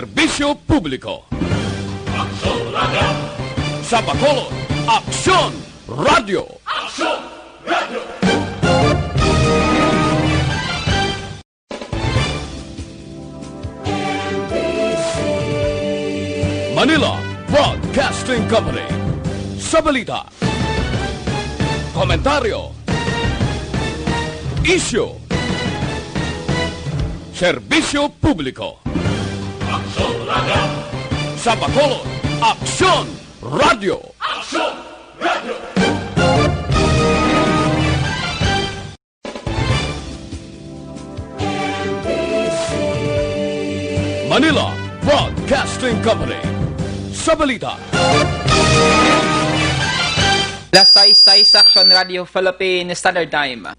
Serbisyo Publiko. Sa Bacolod, Aksyon Radio. Manila Broadcasting Company. Sa balita, komentaryo, isyu, serbisyo publiko. Sa Bacolod, Aksyon Radio. Manila Broadcasting Company. Sa balita, Lasay-say Action Radio Philippine Standard Time.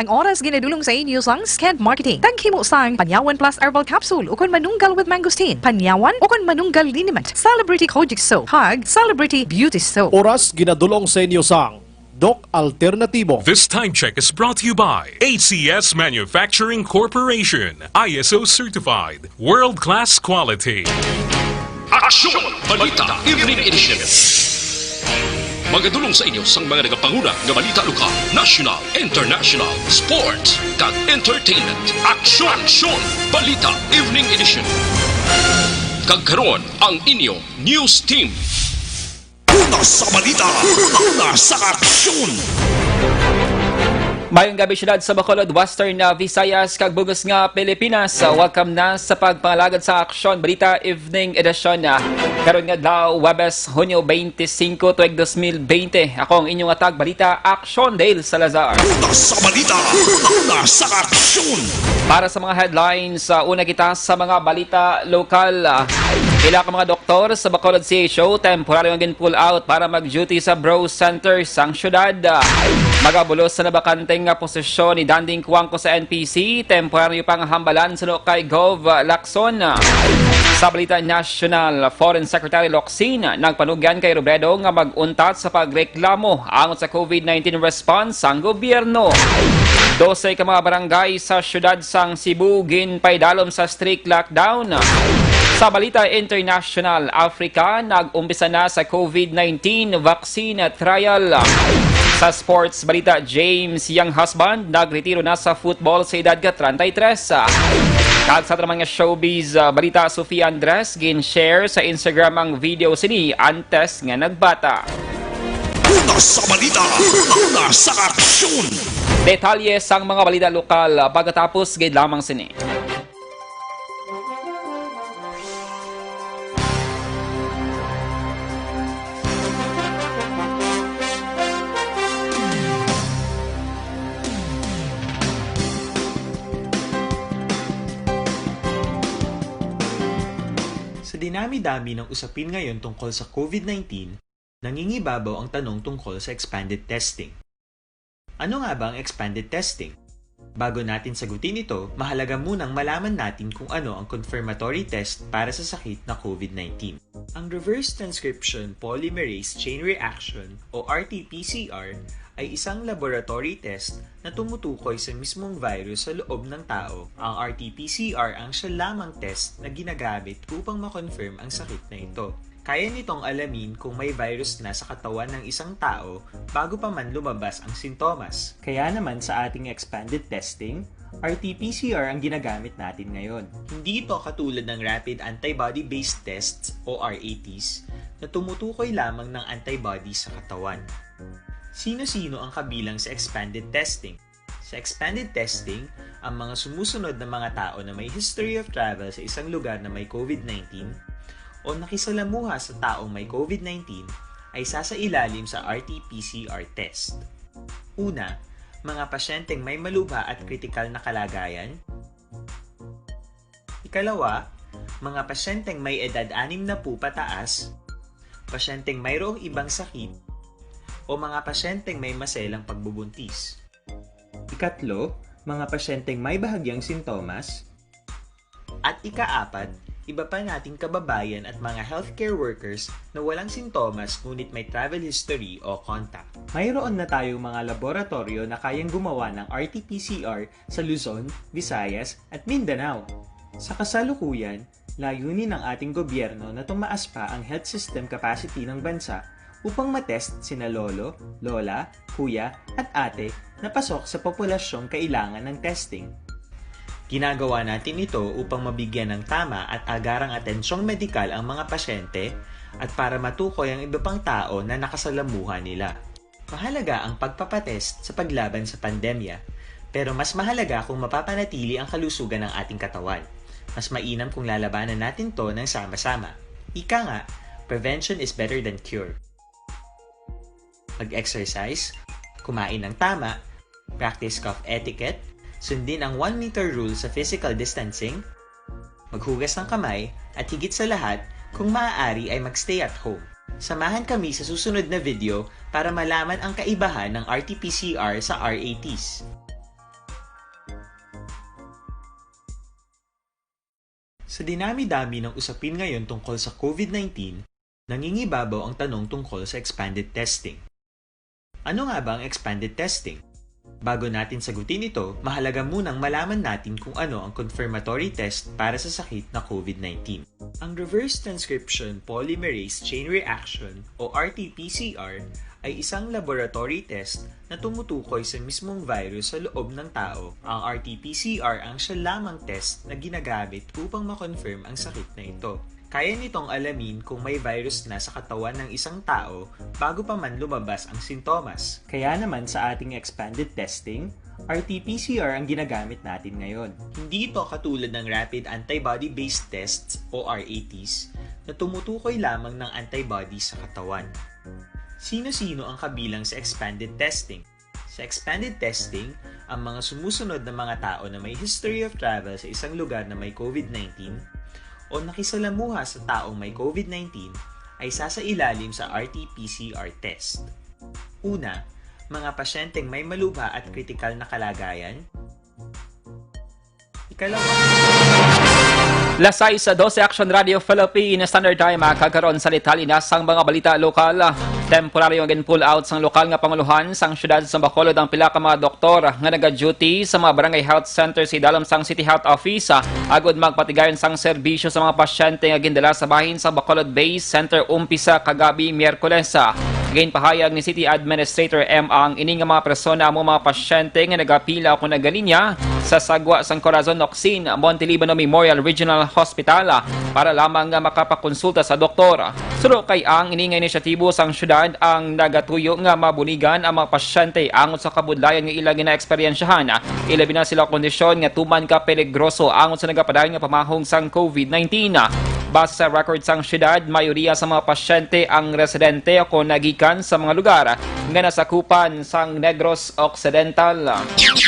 Ang oras ginadulong sa inyo sang Scant Marketing. Tangkimo sang Panyawan Plus Herbal Capsule ukon manunggal with mangosteen. Panyawan ukon manunggal liniment. Celebrity Kojic Soap. Hug Celebrity Beauty Soap. Oras ginadulong sa inyo sang Doc Alternatibo. This time check is brought to you by ACS Manufacturing Corporation. ISO certified. World-class quality. Aksyon! Balita Evening Edition. Magadulong sa inyo sang mga nagapanguna ng balita lokal, national, international, sports, kag entertainment. Aksyon! Balita Evening Edition. Kag karon ang inyo news team. Una sa balita, una sa aksyon. Mayong gabi syudad sa Bacolod, Western Visayas, kag bugos nga Pilipinas. Welcome na sa pagpangalagad sa Aksyon Balita Evening Edition. Karon nga daw Webes, Hunyo 25, tuig 2020. Ako ang inyong atag balita, Aksyon Dale Salazar. Una sa balita, una sa aksyon. Para sa mga headlines, una kita sa mga balita lokal. Pila ka mga doktor sa Bacolod CHO, temporary ang pull out para mag-duty sa Bro Center sang syudad. Magabulos sa nabakanteng posisyon ni Danding Cuangco sa NPC, temporary pang hambalan sa kay Gov. Lacson. Sa balita national, Foreign Secretary Locsin nagpanugyan kay Robredo nga mag-untat sa pagreklamo angot sa COVID-19 response sang gobyerno. 12 ka mga barangay sa syudad sang Cebu ginpaydalom sa strict lockdown. Sa balita international, Africa nag-umpisa na sa COVID-19 vaccine trial. Sa sports balita, James Young husband nagretiro na sa football sa edad ka 33. Kag sa mga showbiz balita, Sofia Andres gin-share sa Instagram ang video sini antes nga nagbata. Una sa balita, una sa aksyon. Detalye sang mga balita lokal pagkatapos gid lamang sini. Sa dinami-dami ng usapin ngayon tungkol sa COVID-19, nangingibabaw ang tanong tungkol sa expanded testing. Ano nga ba ang expanded testing? Bago natin sagutin ito, mahalaga munang malaman natin kung ano ang confirmatory test para sa sakit na COVID-19. Ang Reverse Transcription Polymerase Chain Reaction o RT-PCR ay isang laboratory test na tumutukoy sa mismong virus sa loob ng tao. Ang RT-PCR ang siya lamang test na ginagamit upang makonfirm ang sakit na ito. Kaya nitong alamin kung may virus na sa katawan ng isang tao bago pa man lumabas ang sintomas. Kaya naman sa ating expanded testing, RT-PCR ang ginagamit natin ngayon. Hindi ito katulad ng Rapid Antibody-Based Tests o RATs na tumutukoy lamang ng antibodies sa katawan. Sino-sino ang kabilang sa expanded testing? Sa expanded testing, ang mga sumusunod na mga tao na may history of travel sa isang lugar na may COVID-19 o nakisalamuha sa taong may COVID-19 ay sasailalim sa RT-PCR test. Una, mga pasyenteng may malubha at kritikal na kalagayan. Ikalawa, mga pasyenteng may edad 60 pataas, pasyenteng mayroong ibang sakit, o mga pasyenteng may maselang pagbubuntis. Ikatlo, mga pasyenteng may bahagyang sintomas. At ikaapat, iba pa nating kababayan at mga healthcare workers na walang sintomas ngunit may travel history o contact. Mayroon na tayong mga laboratorio na kayang gumawa ng RT-PCR sa Luzon, Visayas at Mindanao. Sa kasalukuyan, Layunin ng ating gobyerno na tumaas pa ang health system capacity ng bansa upang matest sina lolo, lola, kuya at ate na pasok sa populasyong kailangan ng testing. Ginagawa natin ito upang mabigyan ng tama at agarang atensyong medikal ang mga pasyente at para matukoy ang iba pang tao na nakasalamuha nila. Mahalaga ang pagpapatest sa paglaban sa pandemya, pero mas mahalaga kung mapapanatili ang kalusugan ng ating katawan. Mas mainam kung lalabanan natin to ng sama-sama. Ika nga, prevention is better than cure. Mag-exercise, kumain ng tama, practice cough etiquette, sundin ang 1 meter rule sa physical distancing, maghugas ng kamay, at higit sa lahat, kung maaari ay magstay at home. Samahan kami sa susunod na video para malaman ang kaibahan ng RT-PCR sa RATs. Sa dinami-dami ng usapin ngayon tungkol sa COVID-19, nangingibabaw ang tanong tungkol sa expanded testing. Ano nga ba ang expanded testing? Bago natin sagutin ito, mahalaga munang malaman natin kung ano ang confirmatory test para sa sakit na COVID-19. Ang reverse transcription polymerase chain reaction o RT-PCR ay isang laboratory test na tumutukoy sa mismong virus sa loob ng tao. Ang RT-PCR ang siya lamang test na ginagamit upang makonfirm ang sakit na ito. Kaya nitong alamin kung may virus na sa katawan ng isang tao bago pa man lumabas ang sintomas. Kaya naman sa ating expanded testing, RT-PCR ang ginagamit natin ngayon. Hindi ito katulad ng rapid antibody-based tests o RATs na tumutukoy lamang ng antibodies sa katawan. Sino-sino ang kabilang sa expanded testing? Sa expanded testing, ang mga sumusunod na mga tao na may history of travel sa isang lugar na may COVID-19 o nakisalamuha sa taong may COVID-19 ay sasailalim sa RT-PCR test. Una, mga pasyenteng may malubha at kritikal na kalagayan. Ikalawa, Lasay sa 12 Action Radio Philippines Standard Time kagaron sa lital-inasang mga balita lokal. Temporaryong pull out sang lokal nga panguluhan sang syudad sa Bacolod ang pila ka mga doktor nga naga-duty sa mga barangay health center sa idalam sang City Health Office agud magpatigayon sang serbisyo sa mga pasyente nga gindala sa bahin sa Bacolod Base Center umpisa kagabi Miyerkules. Ginpahayag ni City Administrator M. ang ini nga mga persona mo mga pasyente nga nagapila o nagalinya sa sagwa sang Corazon Ocsin Montelibano Memorial Regional Hospital para lamang nga makapakonsulta sa doktor. Suro kay ang ini nga inisyatibo sang syudad ang nagatuyo nga mabunigan ang mga pasyente angon sa kabudlayan nga ilang gina-eksperyensyahan. Ilabi na sila kondisyon nga tuman ka peligroso angon sa nagapadayon nga pamahong sang COVID-19. Base sa record sang syudad, mayoriya sa mga pasyente ang residente o nagikan sa mga lugar nga nasakupan sang Negros Occidental.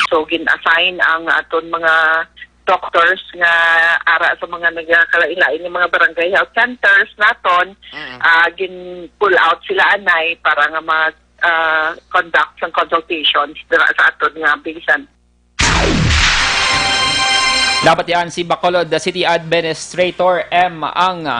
So gin-assign ang aton mga doctors nga ara sa mga nagakalain-lain ng mga barangay health centers naton, gin-pull out sila anay para nga mag-conduct sang consultations sa aton nga bisan. Dapat yan si Bacolod City Administrator M. ang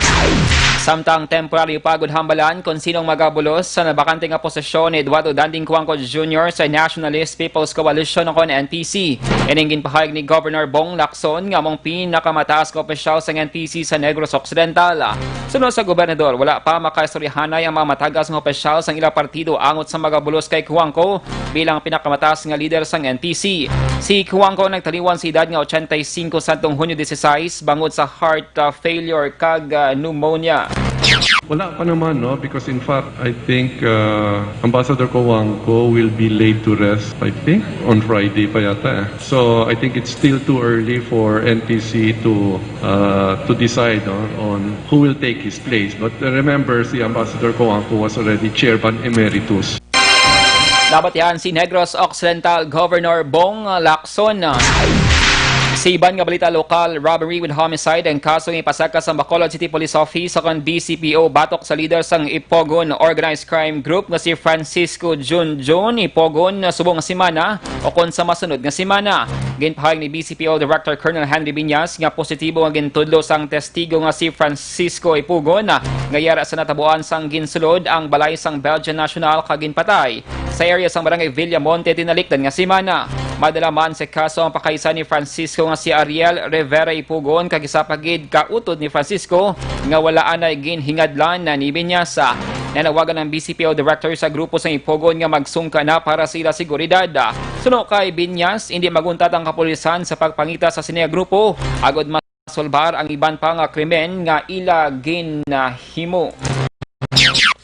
samtang temporary pagod hambalan kung sinong magabulos sa nabakante nga posisyon ni Eduardo Danding Cuangco Jr. sa Nationalist People's Coalition o NPC. Iningin pahayag ni Governor Bong Lacson nga mong pinakamataas ka opisyal sa NPC sa Negros Occidental. Sunod sa gobernador, wala pa makaistoryahanay ang mga matagas ng opisyal sa ilang partido angot sa magabulos kay Cuangco bilang pinakamataas nga leader sa NPC. Si Cuangco nagtaliwan sa edad nga 85 sa Hunyo 16 bangod sa heart failure kag pneumonia. Wala pa naman, no? Because in fact, I think Ambassador Cuangco will be laid to rest, I think, on Friday pa yata. So I think it's still too early for NPC to decide on who will take his place. But remember, si Ambassador Cuangco was already chairman emeritus. Dapat yan si Negros Occidental Governor Bong Lacson. Sa iban nga balita lokal, robbery with homicide ang kaso ng ipasaka sa Bacolod City Police Office sa BCPO batok sa leader sang Ipogon Organized Crime Group nga si Francisco Junjun Ipogon subong nga simana o kon sa masunod nga simana. Ginpahayag ni BCPO Director Colonel Henry Biñas nga positibo nga gintudlo sang testigo nga si Francisco Ipogon nga yara sa natabuan sang ginsulod ang balay sang Belgian National kaginpatay sa area sang barangay Villamonte tinalikdan nga simana. Madala man sa kaso ang pakaisa ni Francisco nga si Ariel Rivera Ipugon kag isa pagid kautod ni Francisco nga wala anay ginhingadlan na ni Binyasa. Nanawagan ng BCPO director sa grupo sa Ipugon nga magsungka na para sa ila seguridad. Suno kay Binyas, hindi maguntat ang kapulisan sa pagpangita sa sineya grupo agod masolbar ang iban pang krimen nga ila ginahimo.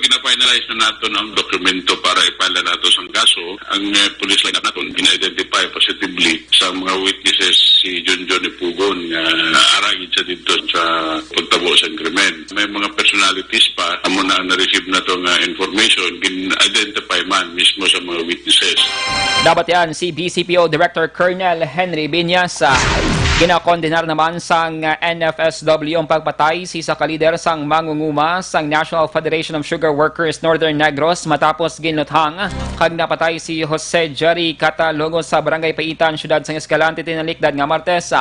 Gina-finalize na nato ang dokumento para ipala nato sa kaso. Ang police line nato gina-identify positively sa mga witnesses si John Ipugon nga aragid sa dito sa pagtabo sa krimen. May mga personalities pa amo na na-receive na to nga information gin-identify man mismo sa mga witnesses. Dapat yan si BCPO Director Colonel Henry Binyasa. Ginakondenar naman sang NFSW ang pagpatay si sa kalider sang mangunguma sang National Federation of Sugar Workers Northern Negros matapos ginuthang kag napatay si Jose Jerry Catalogo sa Barangay Paitan, Syudad sang Escalante tinalikdan nga Martes.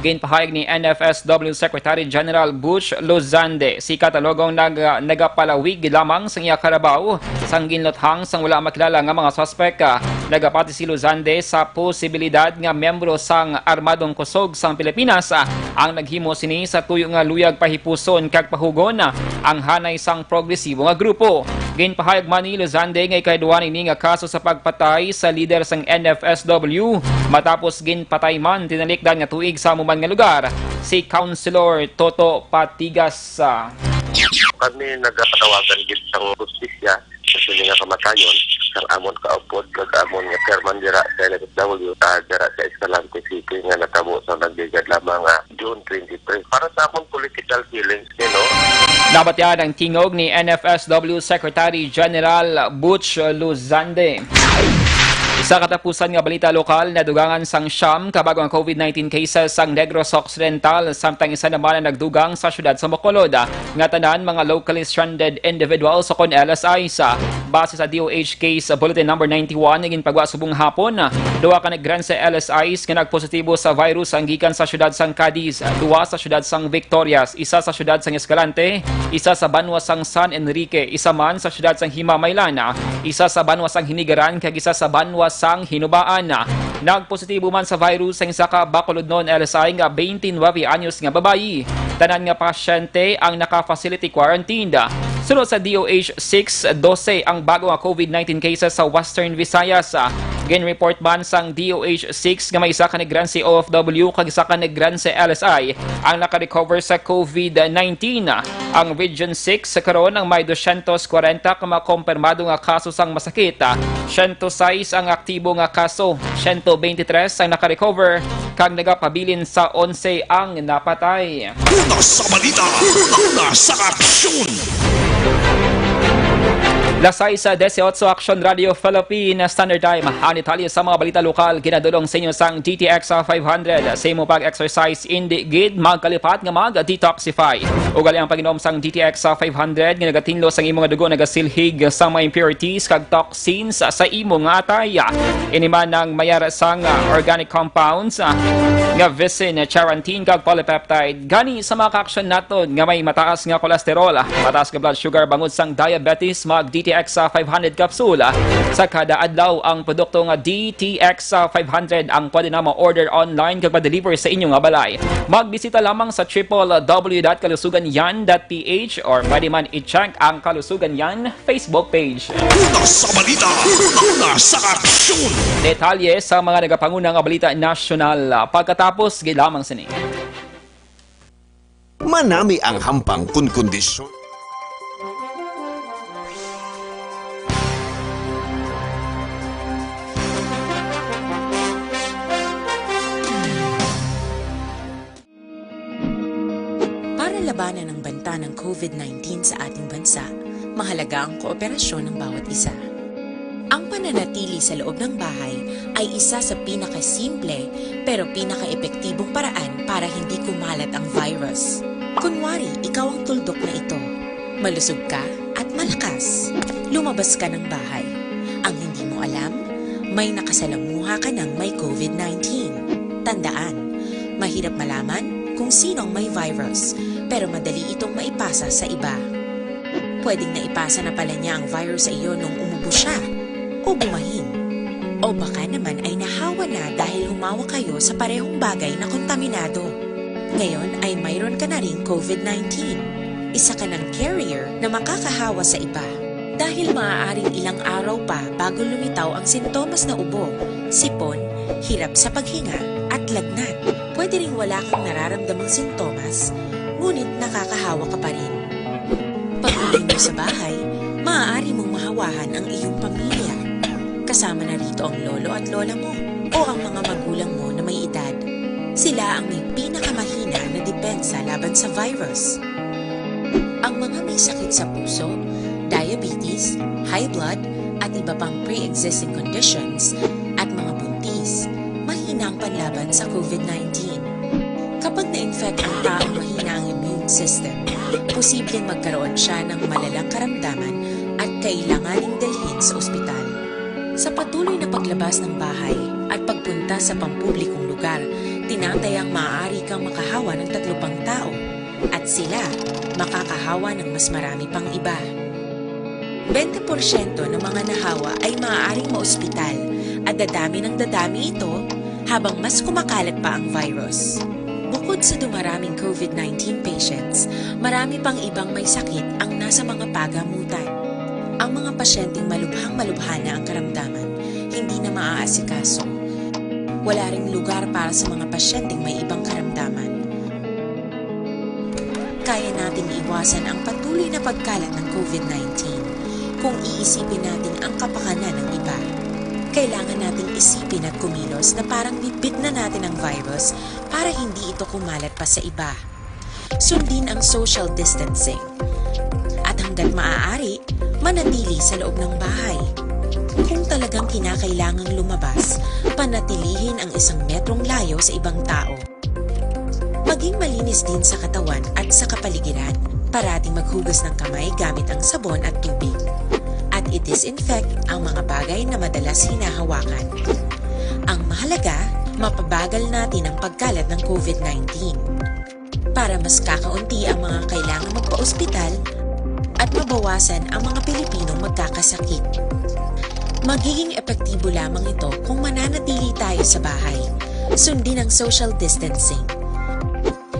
Ginpahayag ni NFSW Secretary General Butch Lozande si Catalogong nagapalawig lamang sang iya karabaw sang ginluthang sang wala makilala nga mga suspek. Nagapati si Lozande sa posibilidad nga membro sang Armadong Kusog sang Pilipinas ang naghimo sini sa tuyo nga luyag pahipuson kag pahugon ang hanay sang progresibo nga grupo. Ginpahayag man ni Lozande nga ikaduha ni nga kaso sa pagpatay sa leader sang NFSW matapos ginpatay man tinalikdan nga tuig sa muman nga lugar si Councilor Toto Patigas. Kami nagkatawagan gid sang justisya sa sila nga kamatayon kang amon kaupod kag amon nga chairman dira sa NFSW dira sa Escalante City nga natabo sa nagdigad lamang June 23 para sa amon political feelings no. Dapat yan ang tingog ni NFSW Secretary General Butch Lozande. Isa katapusan nga balita lokal na dugangan sang siyam kabago ang COVID-19 cases sang Negros Occidental samtang isa naman na nagdugang sa syudad sa Bacolod nga tanan mga locally stranded individuals o kon LSI sa base sa DOH case bulletin number 91 naging pagwa subong hapon duwa ka naggrant sa LSIs nga nagpositibo sa virus ang gikan sa syudad sang Cadiz, duwa sa syudad sang Victorias, isa sa syudad sang Escalante, isa sa banwa sang San Enrique, isa man sa syudad sang Himamaylan, isa sa banwa sang Hinigaran kag isa sa banwa sang Hinubaan. Nagpositibo man sa virus ang isa ka Bacolod non LSI nga 29 anyos nga babayi. Tanan nga pasyente ang naka-facility quarantined. Sunod sa DOH 6-12 ang bago nga COVID-19 cases sa Western Visayas. Gin-report man sang DOH 6 nga may isa ka naggrant si OFW kag isa ka naggrant si LSI ang naka-recover sa COVID-19. Ang Region 6 karon ang may 240 ka makompirmado nga kaso sang masakit. 106 ang aktibo nga kaso, 123 ang naka-recover kag nagapabilin sa 11 ang napatay. Una sa balita, una sa aksyon. Lasay sa 18 Action Radio Philippine Standard Time. Anitali sa mga balita lokal, ginadulong sa inyo sang GTX 500. Sa imo pag-exercise, hindi gid magkalipat nga mag-detoxify. Ugali ang pag-inom sang GTX 500, ginagatinlo sang imo nga dugo nagasilhig sa mga impurities kag toxins sa imo nga atay. Iniman ng mayar sang organic compounds nga vicin, charantin kag polypeptide. Gani sa mga ka-action naton nga may mataas nga kolesterol, mataas nga blood sugar bangod sang diabetes, mag-DTX 500 capsule. Sa kada adlaw ang produkto nga DTX 500 ang pwede na ma-order online kag ma-deliver sa inyo nga balay. Magbisita lamang sa www.kalusuganyan.ph or pwede man i-check ang Kalusugan Yan Facebook page. Una sa balita, una sa aksyon. Detalye sa mga nagapanguna nga balita nasyonal pagkatapos gilamang sini. Manami ang hampang kun kondisyon. Labanan ng banta ng COVID-19 sa ating bansa, mahalaga ang kooperasyon ng bawat isa. Ang pananatili sa loob ng bahay ay isa sa pinakasimple pero pinaka-epektibong paraan para hindi kumalat ang virus. Kunwari, ikaw ang tuldok na ito. Malusog ka at malakas. Lumabas ka ng bahay. Ang hindi mo alam, may nakasalamuha ka ng may COVID-19. Tandaan, mahirap malaman kung sino ang may virus, pero madali itong maipasa sa iba. Pwedeng naipasa na pala niya ang virus sa iyo nung umubo siya o bumahin. O baka naman ay nahawa na dahil humawa kayo sa parehong bagay na kontaminado. Ngayon ay mayroon ka na ring COVID-19. Isa ka ng carrier na makakahawa sa iba. Dahil maaaring ilang araw pa bago lumitaw ang sintomas na ubo, sipon, hirap sa paghinga at lagnat. Pwede ring wala kang nararamdamang sintomas, ngunit nakakahawa ka pa rin. Pag-uwi mo sa bahay, maaari mong mahawahan ang iyong pamilya. Kasama na rito ang lolo at lola mo o ang mga magulang mo na may edad. Sila ang may pinakamahina na depensa laban sa virus. Ang mga may sakit sa puso, diabetes, high blood, at iba pang pre-existing conditions at mga buntis, mahina ang panlaban sa COVID-19. Kapag na-infect ang taong mahina ang immune system, posibleng magkaroon siya ng malalang karamdaman at kailanganing dalhin sa ospital. Sa patuloy na paglabas ng bahay at pagpunta sa pampublikong lugar, tinatayang maaari kang makahawa ng 3 pang tao at sila makakahawa ng mas marami pang iba. 20% ng mga nahawa ay maaaring maospital at dadami ng dadami ito habang mas kumakalat pa ang virus. Bukod sa dumaraming COVID-19 patients, marami pang ibang may sakit ang nasa mga pagamutan. Ang mga pasyenteng malubhang-malubha na ang karamdaman, hindi na maaasikaso. Wala ring lugar para sa mga pasyenteng may ibang karamdaman. Kaya nating iwasan ang patuloy na pagkalat ng COVID-19 kung iisipin natin ang kapakanan ng iba. Kailangan nating isipin at kumilos na parang bitbit na natin ang virus para hindi ito kumalat pa sa iba. Sundin ang social distancing. At hanggat maaari, manatili sa loob ng bahay. Kung talagang kinakailangang lumabas, panatilihin ang 1 metrong layo sa ibang tao. Maging malinis din sa katawan at sa kapaligiran. Parating maghugas ng kamay gamit ang sabon at tubig. At i-disinfect ang mga bagay na madalas hinahawakan. Ang mahalaga, mapabagal natin ang pagkalat ng COVID-19. Para mas kakaunti ang mga kailangang magpa-ospital at mabawasan ang mga Pilipinong magkakasakit. Magiging epektibo lamang ito kung mananatili tayo sa bahay. Sundin ang social distancing.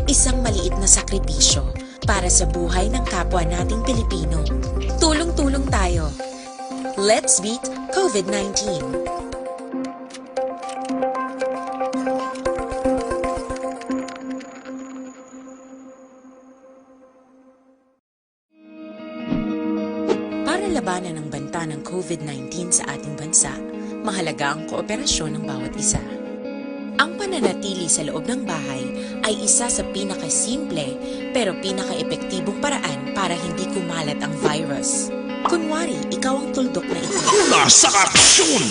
Isang maliit na sakripisyo para sa buhay ng kapwa nating Pilipino. Tulong-tulong tayo. Let's beat COVID-19. Para labanan ang banta ng COVID-19 sa ating bansa, mahalaga ang kooperasyon ng bawat isa. Ang pananatili sa loob ng bahay ay isa sa pinakasimple pero pinaka-epektibong paraan para hindi kumalat ang virus. Kunwari, ikaw ang tuldok na ito. Una sa aksyon!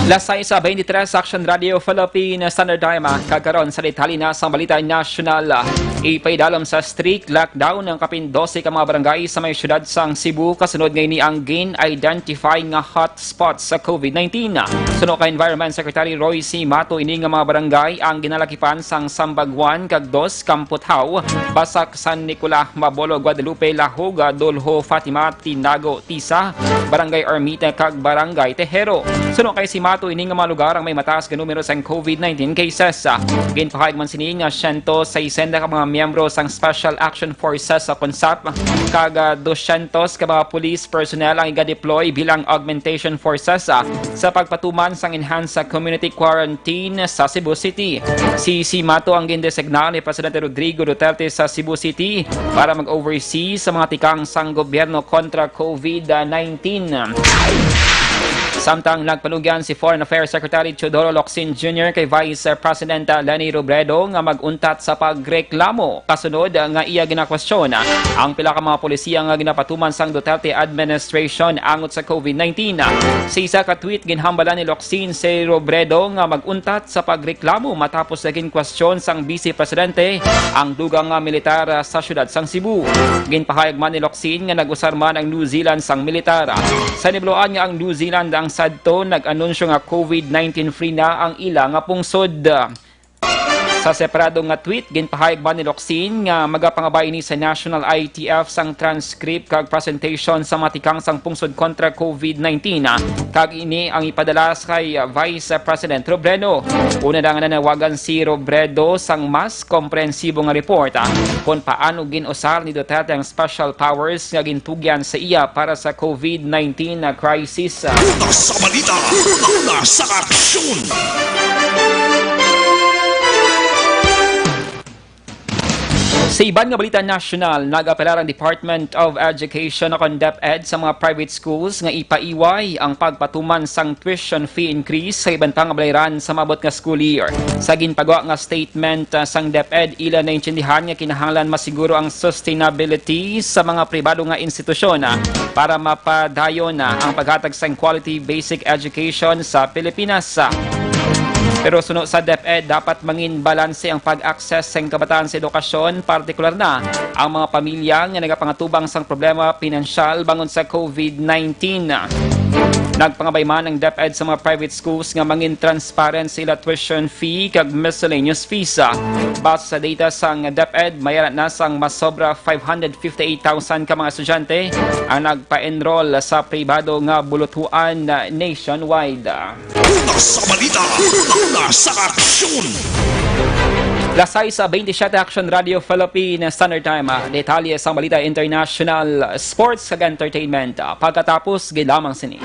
Lasay sa 23 Action Radio Philippine Standard Time kagaron sa litali na sa balita nasyonal. Ipaidalom sa strict lockdown ng kapin 12 ka mga barangay sa may syudad sang Cebu kasunod ngayon ni ang identifying nga hotspots sa COVID-19. Suno ka Environment Secretary Roy C. Mato ini nga mga barangay ang ginalakipan sang Sambaguan kag 2 Kamputhaw, Basak, San Nicolas, Mabolo, Guadalupe, Lahoga, Dolho, Fatima, Tinago, Tisa, Barangay Ermita kag Barangay Tejero. Suno kay si Mato ini nga mga lugar ang may mataas nga numero sang COVID-19 cases. Ginpahayag man sini nga 160 ka mga miyembro sang Special Action Forces sa CONSAP kag 200 ka mga police personnel ang iga-deploy bilang augmentation forces sa pagpatuman sang enhanced community quarantine sa Cebu City. Si Mato ang gindesigna ni Presidente Rodrigo Duterte sa Cebu City para mag-oversee sa mga tikang sang gobyerno kontra COVID-19. Samtang nagpanugyan si Foreign Affairs Secretary Teodoro Locsin Jr. kay Vice President Leni Robredo nga maguntat sa pagreklamo kasunod nga iya ginakwestiyon ang pila ka mga polisiya nga ginapatuman sang Duterte administration angot sa COVID-19. Sa isa ka tweet ginhambalan ni Locsin si Robredo nga maguntat sa pagreklamo matapos naging kwestiyon sang Vice Presidente ang dugang nga militar sa syudad sang Cebu. Ginpahayag man ni Locsin nga nag-usar man ang New Zealand sang militar. Sa nibloan nga ang New Zealand ang sadto nag-anunsyo nga COVID-19 free na ang ila nga pungsod. Sa separado nga tweet, ginpahayag ba ni Locsin nga magapangabay ni sa National ITF sang transcript kag presentation sa matikang sang pungsod kontra COVID-19. Kag ini ang ipadala kay Vice President Robredo. Una na nga nanawagan si Robredo sang mas komprehensibo nga report kung paano ginusar ni Duterte ang special powers nga gintugyan sa iya para sa COVID-19 crisis. Una sa balita, una sa aksyon. Sa iban nga balita nasyonal, nag-apelar ang Department of Education o DepEd sa mga private schools nga ipaiway ang pagpatuman sang tuition fee increase sa iban pang balayran sa mabot nga school year. Sa ginpagawa nga statement sang DepEd, ila na intindihan nga kinahanglan masiguro ang sustainability sa mga pribado nga institusyon para mapadayon ang paghatag sang quality basic education sa Pilipinas. Pero sunod sa DepEd, dapat mangin balanse ang pag-access sa kabataan sa edukasyon, partikular na ang mga pamilya nga nagapangatubang sang problema pinansyal bangon sa COVID-19. Nagpangabay man ang DepEd sa mga private schools nga mangin transparent sila tuition fee kag miscellaneous fees. Base sa data sang DepEd, mayroon na sang mas sobra 558,000 ka mga estudyante ang nagpa-enroll sa pribado nga bulutuan nationwide. Una sa balita, una sa aksyon. Lasay sa 27 Action Radio Philippine Standard Time. Detalye sa balita international, sports kag entertainment. Pagkatapos, gilamang sini.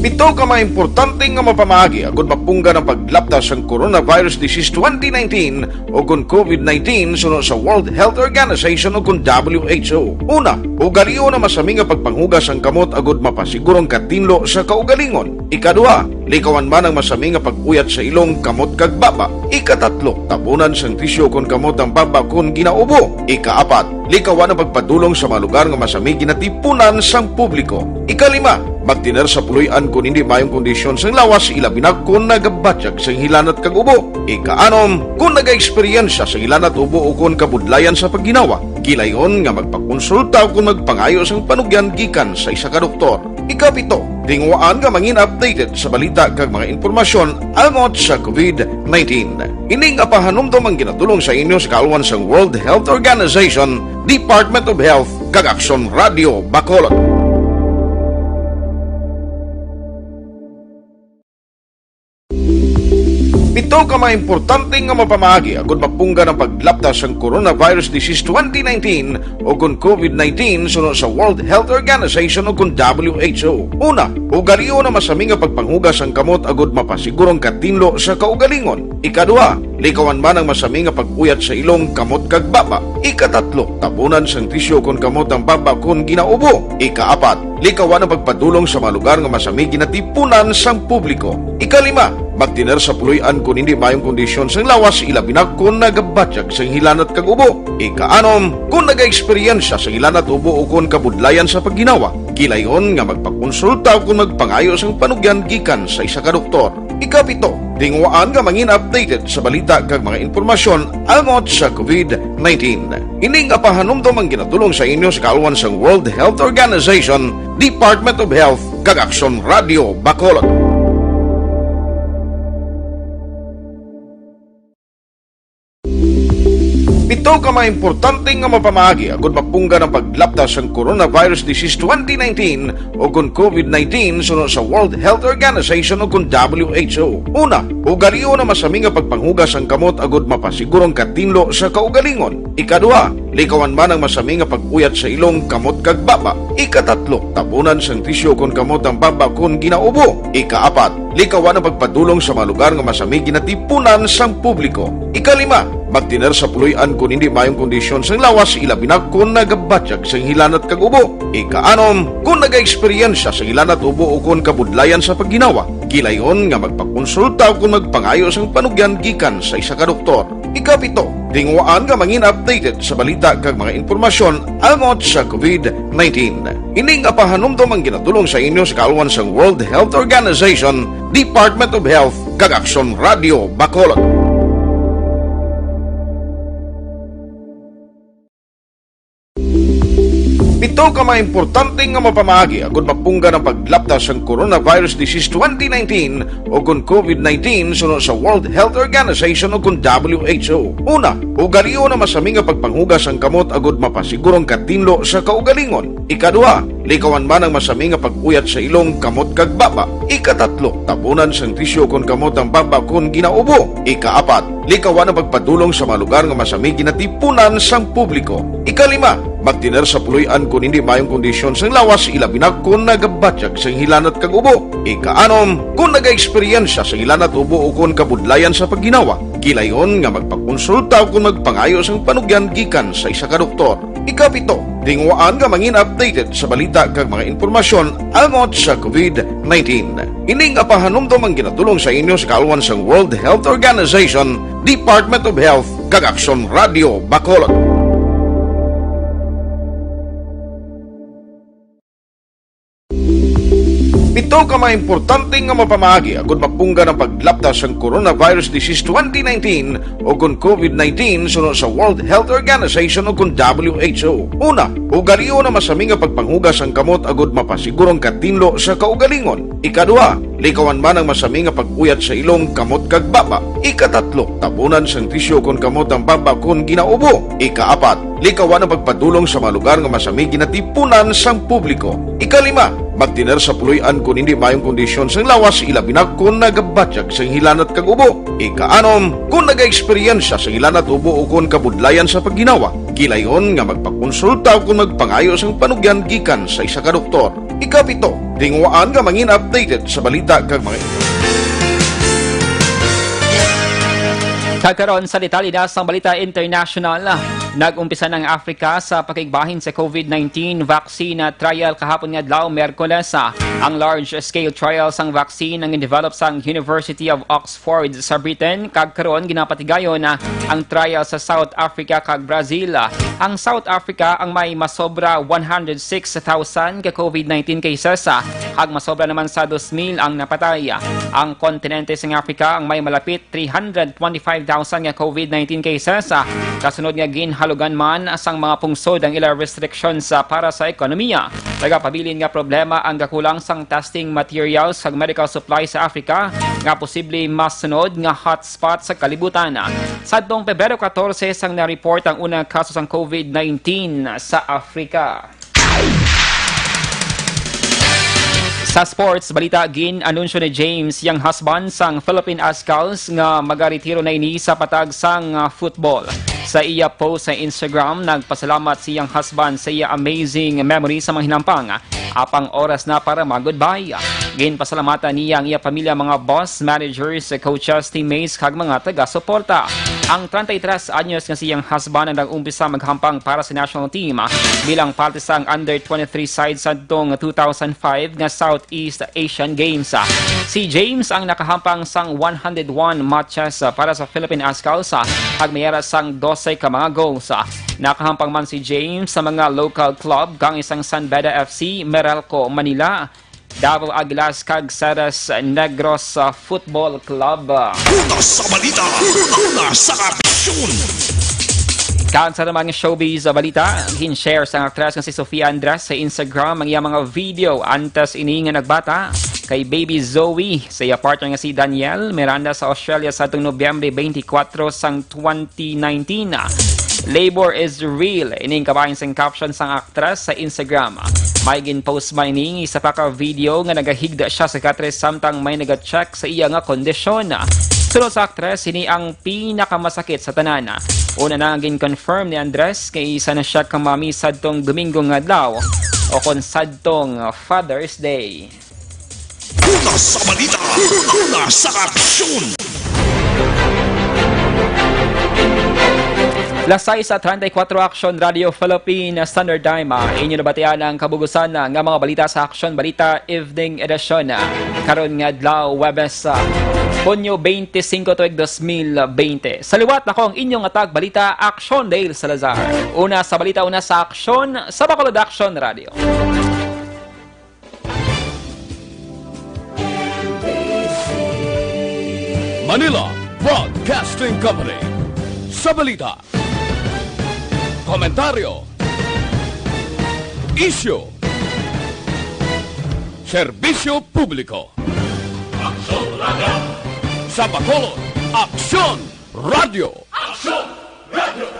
Pito ka mga importante nga mapamagi agud mapungga ng paglaptas ang coronavirus disease 2019 o kung COVID-19 sunod sa World Health Organization o kung WHO. Una, ugaliyo na masami nga pagpanghugas ang kamot agud mapasigurong katinlo sa kaugalingon. Ikaduha, likawan man ang masami nga pag-uyat sa ilong kamot kag baba. Ikatatlo, tabunan sang tisyo kung kamot ang baba kung ginaubo. Ikaapat, likawan ang pagpadulong sa mga lugar nga masami ginatipunan sang publiko. Ikalima, magtiner sa puluyan kung hindi mayong kondisyon sang lawas ilabi na kung nagabatyag sang hilanat kag ubo. Ikaanom, kung nag-eksperyensya sa hilanat ubo o kung kabudlayan sa pagginawa. Gilayon nga magpakonsulta kung magpangayo sang panugyan gikan sa isa ka doktor. Ikapito, tingwaan nga mangin updated sa balita kag mga impormasyon angot sa COVID-19. Ining apahanumdom ang ginatulong sa inyo sa kaalwan sang World Health Organization, Department of Health kag Action Radio Bacolod. Pito ka mga importante nga mapamagi agud mapungga ng paglaptas ang coronavirus disease 2019 o kung COVID-19 sunod sa World Health Organization o kung WHO. Una, ugaliyo na masami nga pagpanghugas ang kamot agud mapasigurong katinlo sa kaugalingon. Ikaduha, likawan man ang masami nga pag-uyat sa ilong kamot kag baba. Ikatatlo, tabunan sang tisyo kung kamot ang baba kung ginaubo. Ikaapat, likawan ang pagpadulong sa mga lugar nga masami ginatipunan sang publiko. Ikalima, magtiner sa puluyan kung hindi mayong kondisyon sang lawas ilabi na kung nagabatyag sang hilanat kag ubo. Ikaanom, kung nag-eksperyensya sa hilanat ubo o kung kabudlayan sa pagginawa. Gilayon nga magpakonsulta kung magpangayo sang panugyan gikan sa isa ka doktor. Ikapito, tingwaan nga mangin updated sa balita kag mga impormasyon angot sa COVID-19. Ining apahanumdom ang ginatulong sa inyo sa kaalwan sang World Health Organization, Department of Health kag Action Radio Bacolod. Pito ka mga importante nga mapamagi agud mapungga ng paglaptas ang coronavirus disease 2019 o kung COVID-19 sunod sa World Health Organization o kung WHO. Una, ugaliyo na masami nga pagpanghugas ang kamot agud mapasigurong katinlo sa kaugalingon. Ikaduha, likawan man ang masami nga pag-uyat sa ilong kamot kag baba. Ikatatlo, tabunan sang tisyo kung kamot ang baba kung ginaubo. Ikaapat, likawan ang pagpadulong sa mga lugar nga masami ginatipunan sang publiko. Ikalima, magtiner sa puluyan kung hindi mayong kondisyon sang lawas ilabi na kung nagabatyag sang hilanat kag ubo. Ikaanom, kung nag-eksperyensya sa hilanat ubo o kung kabudlayan sa pagginawa. Gilayon nga magpakonsulta kung magpangayo sang panugyan gikan sa isa ka doktor. Ikapito, tingwaan nga mangin updated sa balita kag mga impormasyon angot sa COVID-19. Ining apahanumdom ang ginatulong sa inyo sa kaalwan sang World Health Organization, Department of Health kag Action Radio Bacolod. Ito ka mga importante nga mapamagi agud mapungga ng paglaptas ang Coronavirus Disease 2019 o kung COVID-19 sunod sa World Health Organization o kung WHO. Una, ugaliyo na masami nga pagpanghugas ang kamot agud mapasigurong katinlo sa kaugalingon. Ikaduha, likawan man ang masami nga pag-uyat sa ilong kamot kag baba. Ikatatlo, tabunan sang tisyo kon kamot ang baba kon ginaubo. Ikaapat, likawan ang pagpadulong sa mga lugar nga masami ginatipunan sang publiko. Ikalima, magtiner sa puluyan kung hindi mayong kondisyon sang lawas ilabi na kung nagabatyag sang hilanat kag ubo. Ikaanom, kung nag-eksperyensya sa hilanat ubo o kung kabudlayan sa pagginawa. Gilayon nga magpakonsulta kung magpangayo sang panugyan gikan sa isa ka doktor. Ikapito, tingwaan nga mangin updated sa balita kag mga impormasyon angot sa COVID-19. Ining apahanumdom ang ginatulong sa inyo sa kalwan sang World Health Organization, Department of Health kag Aksyon Radio Bacolod. Ito ka mga importante nga mapamagi agud mapungga ng paglaptas ang Coronavirus Disease 2019 o kung COVID-19 sunod sa World Health Organization o kung WHO. Una, ugaliyo na masami nga pagpanghugas ang kamot agud mapasigurong katinlo sa kaugalingon. Ikaduha, likawan man ang masami nga pag-uyat sa ilong kamot kag baba. Ikatatlo, tabunan sang tisyo kon kamot ang baba kon ginaubo. Ikaapat, likawan ang pagpadulong sa mga lugar nga masami ginatipunan sang publiko. Ikalima, magtiner sa puluyan kung hindi mayong kondisyon sang lawas ilabi na kung nagabatyag sang hilanat kag ubo. Ikaanom, kung nag-eksperyensya sang hilanat ubo o kung kabudlayan sa pagginawa. Gilayon nga magpakonsulta kung magpangayo sang panugyan gikan sa isa ka doktor. Ikapito, tingwaan nga mangin updated sa balita kag mga Kagkaroon sa detalye na sa balita international, nag-umpisa ng Africa sa pakigbahin sa COVID-19 vaccine trial kahapon nga adlaw Miyerkules. Ang large-scale trial sang vaccine ang develop sang University of Oxford sa Britain. Kagkaroon ginapatigayon ang trial sa South Africa kag Brazil. Ang South Africa ang may masobra 106,000 ka COVID-19 cases, hag masobra naman sa 2,000 ang napatay. Ang kontinente sang Africa ang may malapit 325,000 nga COVID-19 cases. Kasunod nga ginhalugan man sang mga pungsod ang ilang restrictions para sa ekonomiya. Nagapabilin nga problema ang gakulang sang testing materials kag medical supply sa Africa nga posible masunod nga hotspot sa kalibutan. Sadtong Pebrero 14 sang na-report ang unang kaso sang COVID-19 sa Africa. Sa sports, balita gin-anunsyo ni James yang husband sang Philippine Ascals nga magaretiro na ini sa patag sang football. Sa iya post sa Instagram, nagpasalamat siyang husband sa iya amazing memory sa mga hinampang. Apang oras na para mag-goodbye. Ginpasalamatan niya ang iya pamilya, mga boss, managers, coaches, teammates, kag mga taga-suporta. Ang 33 anyos nga siyang husband ang nag-umpisa maghampang para sa national team bilang parte sa under-23 side sa 2005 nga Southeast Asian Games. Si James ang nakahampang sang 101 matches para sa Philippine Ascals hag mayara sang 12 ka mga goals. Nakahampang man si James sa mga local club kang isang San Beda FC, Meralco, Manila, Davao Aguilas kag Ceres Negros Football Club. Una sa balita, una sa aksyon. Kansa naman ng showbiz balita, gin-share sa actress nga si Sofia Andres sa Instagram ang iyang mga video antes ini nga nagbata kay baby Zoe sa iya partner nga si Daniel Miranda sa Australia sa Nobyembre 24 sang 2019. Labor is real. Ining kabahin sang caption sang actress sa Instagram. May gin-post man ining isa pa ka video nga nagahigda siya sa katres samtang may nag-check sa iya nga kondisyon. Sunod sa actress, ini ang pinakamasakit sa tanan. Una na gin-confirm ni Andres kay isa na siya kang mami sadtong Domingo nga adlaw o kon sadtong Father's Day. Una sa balita, una sa aksyon. Lasay sa 34 Action Radio Philippine Standard Time. Inyo nabatian ang kabugusan nga mga balita sa Action Balita Evening Edition. Karon nga adlaw Webes, Ponyo 25 tuig 2020. Sa liwat na ko ang inyong atag balita Action Dale Salazar. Una sa balita, una sa Action sa Bacolod Action Radio. Manila Broadcasting Company. Sa balita, komentaryo, Isyo. Serbisyo publiko. Aksyon Radio! Sa Bacolod, Aksyon Radio. Aksyon Radio!